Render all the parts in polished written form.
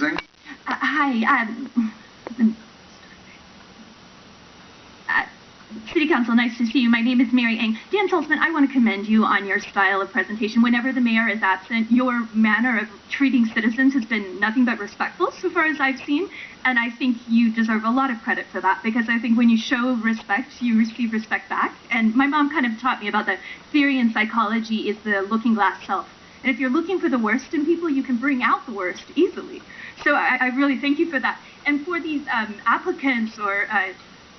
Eng? Hi, City Council, nice to see you. My name is Mary Eng. Dan Saltzman, I want to commend you on your style of presentation. Whenever the mayor is absent, your manner of treating citizens has been nothing but respectful so far as I've seen, and I think you deserve a lot of credit for that, because I think when you show respect, you receive respect back. And my mom kind of taught me about the theory in psychology is the looking glass self. And if you're looking for the worst in people, you can bring out the worst easily. So I really thank you for that. And for these applicants or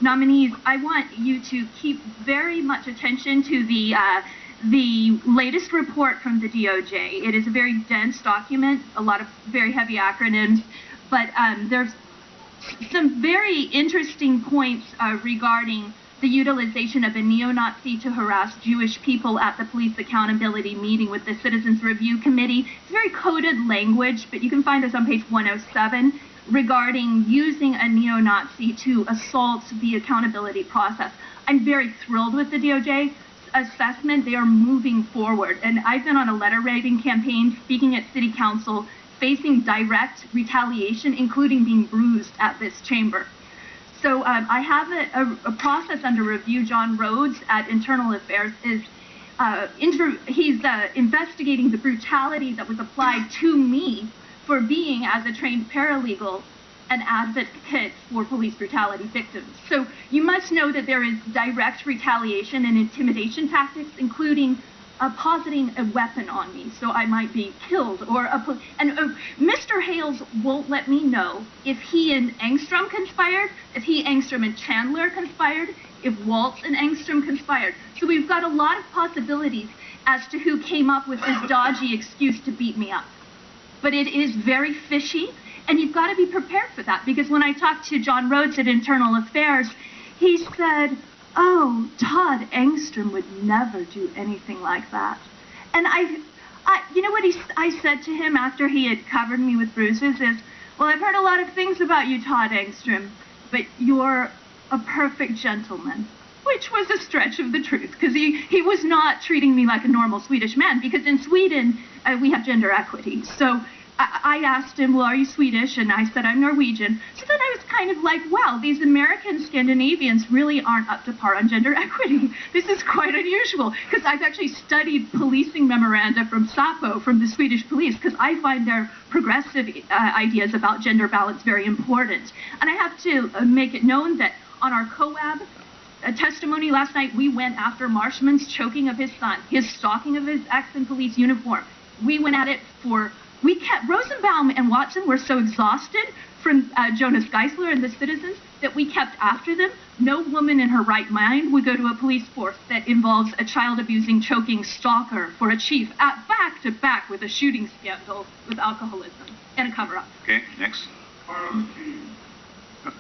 nominees, I want you to keep very much attention to the latest report from the DOJ. It is a very dense document, a lot of very heavy acronyms, but there's some very interesting points regarding the utilization of a neo-Nazi to harass Jewish people at the police accountability meeting with the Citizens Review Committee. It's very coded language, but you can find this on page 107 regarding using a neo-Nazi to assault the accountability process. I'm very thrilled with the DOJ assessment. They are moving forward, and I've been on a letter writing campaign, speaking at City Council, facing direct retaliation, including being bruised at this chamber. So I have a process under review. John Rhodes at Internal Affairs is he's investigating the brutality that was applied to me for being, as a trained paralegal, an advocate for police brutality victims. So you must know that there is direct retaliation and intimidation tactics, including positing a weapon on me, so I might be killed, or Mr. Hales won't let me know if he and Engstrom conspired, if he, Engstrom, and Chandler conspired, if Waltz and Engstrom conspired. So we've got a lot of possibilities as to who came up with this dodgy excuse to beat me up. But it is very fishy, and you've got to be prepared for that, because when I talked to John Rhodes at Internal Affairs, he said, "Oh, Todd Engstrom would never do anything like that." And you know what I said to him after he had covered me with bruises is, "Well, I've heard a lot of things about you, Todd Engstrom, but you're a perfect gentleman," which was a stretch of the truth, because he was not treating me like a normal Swedish man, because in Sweden, we have gender equity. So I asked him, "Well, are you Swedish?" And I said, "I'm Norwegian." So then I was kind of like, wow, these American Scandinavians really aren't up to par on gender equity. This is quite unusual, because I've actually studied policing memoranda from SAPO, from the Swedish police, because I find their progressive ideas about gender balance very important. And I have to make it known that on our COAB testimony last night, we went after Marshman's choking of his son, his stalking of his ex in police uniform. We went at it for... Rosenbaum and Watson were so exhausted from Jonas Geisler and the citizens that we kept after them. No woman in her right mind would go to a police force that involves a child-abusing, choking stalker for a chief, at back to back with a shooting scandal with alcoholism and a cover-up. Okay, next.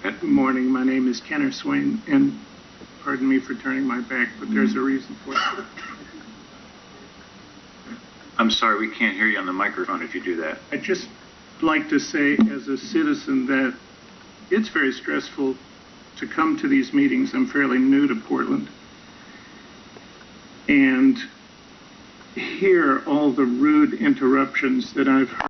Good morning. My name is Kenner Swain, and pardon me for turning my back, but there's a reason for it. I'm sorry, we can't hear you on the microphone if you do that. I'd just like to say, as a citizen, that it's very stressful to come to these meetings. I'm fairly new to Portland. And hear all the rude interruptions that I've heard.